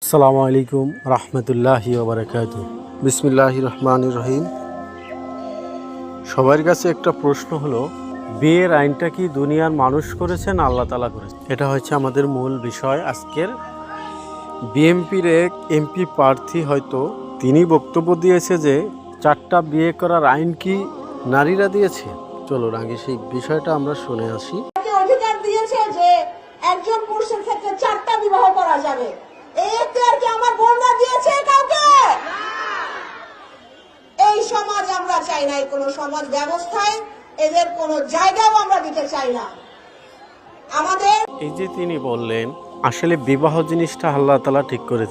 আসসালামু আলাইকুম রহমতুল্লাহি ওয়া বারাকাতুহু। বিসমিল্লাহির রহমানির রহিম। সবার কাছে একটা প্রশ্ন হলো, বিয়ের আইনটা কি দুনিয়ার মানুষ করেছেন আল্লাহ তাআলা করেছেন? এটা হচ্ছে আমাদের মূল বিষয় আজকের। বিএনপির এক এমপি প্রার্থী হয়তো তিনি বক্তব্য দিয়েছে যে 4টা বিয়ে করার আইন কি নারীরা দিয়েছে। চলুন আগে সেই বিষয়টা আমরা শুনে আসি। অধিকার দিয়েছে যে একজন পুরুষের ক্ষেত্রে 4টা বিবাহ করা যাবে। এই এখতিয়ার কি আমার বোনরা দিয়েছে কাউকে? এই সমাজ আমরা চাই না, কোন সমাজ ব্যবস্থায় এদের কোন জায়গাও আমরা দিতে চাই না। আমাদের এই যে তিনি বললেন, আসলে বিবাহ জিনিসটা আল্লাহ তাআলা ঠিক করে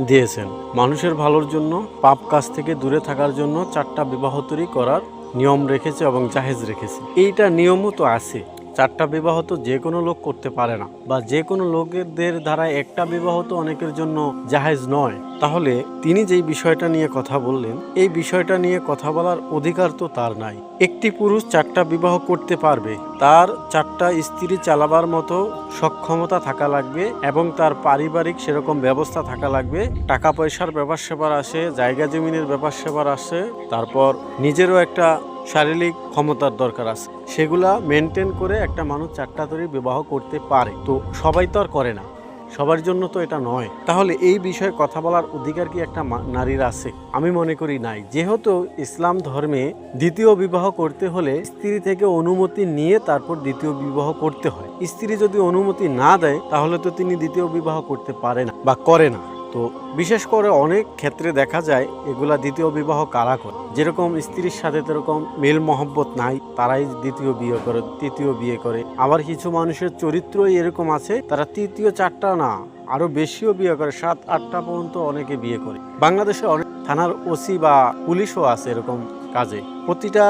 দিয়েছেন মানুষের ভালোর জন্য, পাপ কাজ থেকে দূরে থাকার জন্য 4টা বিবাহ তৈরি করার নিয়ম রেখেছে এবং জাহেজ রেখেছে। এইটা নিয়মও তো আছে। 4টা বিবাহ তো যে কোনো লোক করতে পারে না, বা যে কোনো লোকেদের দ্বারা একটা বিবাহ তো অনেকের জন্য জাহেজ নয়। তাহলে তিনি যেই বিষয়টা নিয়ে কথা বললেন, এই বিষয়টা নিয়ে কথা বলার অধিকার তো তার নাই। একটি পুরুষ 4টা বিবাহ করতে পারবে, তার 4টা স্ত্রী চালাবার মতো সক্ষমতা থাকা লাগবে এবং তার পারিবারিক সেরকম ব্যবস্থা থাকা লাগবে। টাকা পয়সার ব্যাপার স্যাপার আসে, জায়গা জমিনের ব্যাপার স্যাপার আসে, তারপর নিজেরও একটা শারীরিক ক্ষমতার দরকার আছে। সেগুলা মেনটেন করে একটা মানুষ 4টা ধরে বিবাহ করতে পারে। তো সবাই তো আর করে না, সবার জন্য তো এটা নয়। তাহলে এই বিষয়ে কথা বলার অধিকার কি একটা নারীর আছে? আমি মনে করি নাই। যেহেতু ইসলাম ধর্মে দ্বিতীয় বিবাহ করতে হলে স্ত্রী থেকে অনুমতি নিয়ে তারপর দ্বিতীয় বিবাহ করতে হয়। স্ত্রী যদি অনুমতি না দেয় তাহলে তো তিনি দ্বিতীয় বিবাহ করতে পারে না বা করে না। তো বিশেষ করে অনেক ক্ষেত্রে দেখা যায় এগুলা দ্বিতীয় বিবাহ কারা করে, যেরকম স্ত্রীর সাথে তেরকম মেল মহব্বত নাই, তারাই দ্বিতীয় বিয়ে করে, তৃতীয় বিয়ে করে। আবার কিছু মানুষের চরিত্রই এরকম আছে, তারা তৃতীয় 4টা না আরো বেশিও বিয়ে করে, 7-8টা পর্যন্ত অনেকে বিয়ে করে। বাংলাদেশে অনেক থানার ওসি বা পুলিশও আছে এরকম কাজে। প্রতিটা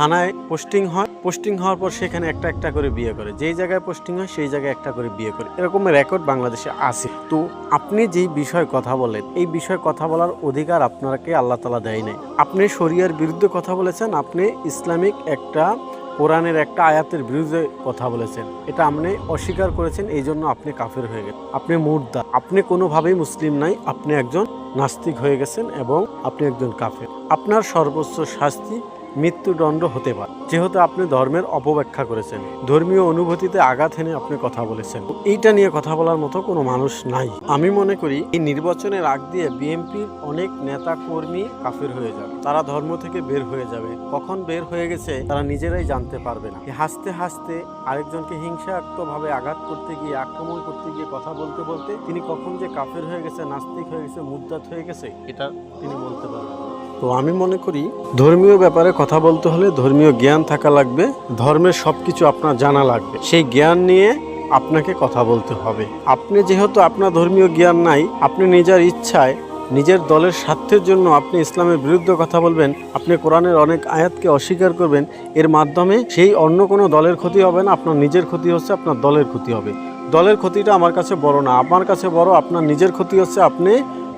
থানায় পোস্টিং হওয়ার পর সেখানে একটা একটা করে বিয়ে করে, যেই জায়গায় পোস্টিং হয় সেই জায়গায় একটা করে বিয়ে করে, এরকম রেকর্ড বাংলাদেশে আছে। তো আপনি যেই বিষয়ে কথা বলেন, এই বিষয়ে কথা বলার অধিকার আপনাকে আল্লাহ তাআলা দেয় নাই। আপনি শরিয়ার বিরুদ্ধে কথা বলেছেন, আপনি ইসলামিক একটা কোরআনের একটা আয়াতের বিরুদ্ধে কথা বলেছেন, এটা আপনি অস্বীকার করেছেন, এই জন্য আপনি কাফের হয়ে গেছেন, আপনি মুরতাদ, আপনি কোনোভাবেই মুসলিম নাই, আপনি একজন নাস্তিক হয়ে গেছেন এবং আপনি একজন কাফের। আপনার সর্বোচ্চ শাস্তি মৃত্যুদণ্ড হতে পারে, যেহেতু আপনি ধর্মের অপব্যাখ্যা করেছেন, ধর্মীয় অনুভূতিতে আঘাত এনে আপনি কথা বলেছেন। এইটা নিয়ে কথা বলার মতো কোনো মানুষ নাই। আমি মনে করি এই নির্বাচনের আগ দিয়ে বিএনপির অনেক নেতা কর্মী কাফের হয়ে যাবে, তারা ধর্ম থেকে বের হয়ে যাবে। কখন বের হয়ে গেছে তারা নিজেরাই জানতে পারবে না। হাসতে হাসতে আরেকজনকে হিংসাত্মকভাবে আঘাত করতে গিয়ে, আক্রমণ করতে গিয়ে, কথা বলতে বলতে তিনি কখন যে কাফের হয়ে গেছে, নাস্তিক হয়ে গেছে, মুরতাদ হয়ে গেছে, এটা তিনি বলতে পারবেন। তো আমি মনে করি ধর্মীয় ব্যাপারে কথা বলতে হলে ধর্মীয় জ্ঞান থাকা লাগবে, ধর্মের সবকিছু আপনার জানা লাগবে, সেই জ্ঞান নিয়ে আপনাকে কথা বলতে হবে। আপনি যেহেতু আপনার ধর্মীয় জ্ঞান নাই, আপনি নিজের ইচ্ছায় নিজের দলের স্বার্থের জন্য আপনি ইসলামের বিরুদ্ধে কথা বলবেন, আপনি কোরআনের অনেক আয়াতকে অস্বীকার করবেন, এর মাধ্যমে সেই অন্য কোনো দলের ক্ষতি হবে না, আপনার নিজের ক্ষতি হচ্ছে, আপনার দলের ক্ষতি হবে। দলের ক্ষতিটা আমার কাছে বড় না, আমার কাছে বড় আপনার নিজের ক্ষতি হচ্ছে। আপনি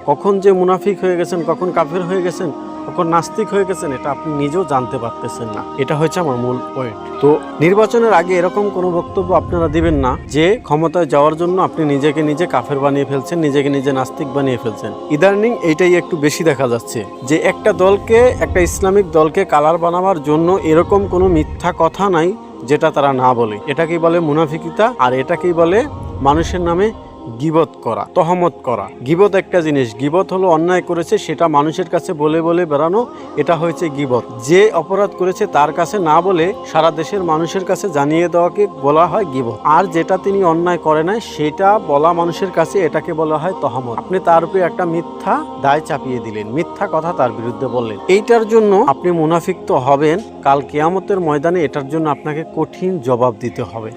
কখন যে মুনাফিক হয়ে গেছেন, কখন কাফের হয়ে গেছেন, কখন নাস্তিক হয়ে গেছেন, এটা আপনি নিজেও জানতে পারতেছেন না। এটা হচ্ছে আমার মূল পয়েন্ট। তো নির্বাচনের আগে এরকম কোনো বক্তব্য আপনারা দিবেন না যে ক্ষমতায় যাওয়ার জন্য আপনি নিজেকে নিজে কাফের বানিয়ে ফেলছেন, নিজেকে নিজে নাস্তিক বানিয়ে ফেলছেন। ইদানিং এইটাই একটু বেশি দেখা যাচ্ছে যে একটা দলকে, একটা ইসলামিক দলকে কালার বানাবার জন্য এরকম কোনো মিথ্যা কথা নাই যেটা তারা না বলে। এটাকেই বলে মুনাফিকিতা, আর এটাকেই বলে মানুষের নামে গীবত করা, তহমত করা। গীবত একটা জিনিস, গীবত হলো অন্যায় করেছে সেটা মানুষের কাছে বলে বলে বেড়ানো, এটা হয়েছে গীবত। যে অপরাধ করেছে তার কাছে না বলে সারা দেশের মানুষের কাছে জানিয়ে দেওয়াকে বলা হয় গীবত। আর যেটা তিনি অন্যায় করে নাই সেটা বলা মানুষের কাছে, এটাকে বলা হয় তহমত। আপনি তার উপরে একটা মিথ্যা দায় চাপিয়ে দিলেন, মিথ্যা কথা তার বিরুদ্ধে বললেন, এইটার জন্য আপনি মুনাফিক তো হবেন। কাল কিয়ামতের ময়দানে এটার জন্য আপনাকে কঠিন জবাব দিতে হবে।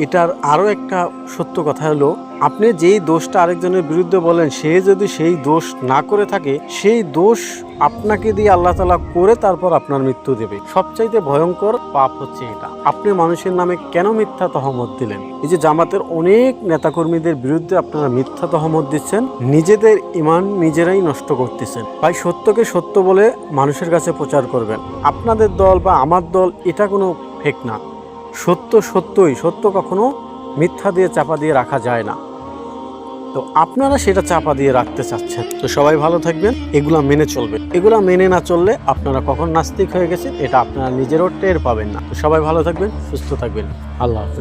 এটার আরো একটা সত্য কথা হলো, আপনি যেই দোষটা আরেকজনের বিরুদ্ধে বলেন, সে যদি সেই দোষ না করে থাকে, সেই দোষ আপনাকে দিয়ে আল্লাহ তাআলা করে তারপর আপনার মৃত্যু দেবে। সবচাইতে ভয়ঙ্কর পাপ হচ্ছে এটা। আপনি মানুষের নামে কেন মিথ্যা তহমত দিলেন? এই যে জামাতের অনেক নেতাকর্মীদের বিরুদ্ধে আপনারা মিথ্যা তহমত দিচ্ছেন, নিজেদের ঈমান নিজেরাই নষ্ট করতেছেন। ভাই, সত্যকে সত্য বলে মানুষের কাছে প্রচার করবেন। আপনাদের দল বা আমার দল এটা কোনো ফেক না, সত্য সত্যই, সত্য কখনো মিথ্যা দিয়ে চাপা দিয়ে রাখা যায় না। তো আপনারা সেটা চাপা দিয়ে রাখতে চাচ্ছেন। তো সবাই ভালো থাকবেন, এগুলা মেনে চলবেন। এগুলা মেনে না চললে আপনারা কখন নাস্তিক হয়ে গেছেন এটা আপনারা নিজেরও টের পাবেন না। তো সবাই ভালো থাকবেন, সুস্থ থাকবেন। আল্লাহ হাফেজ।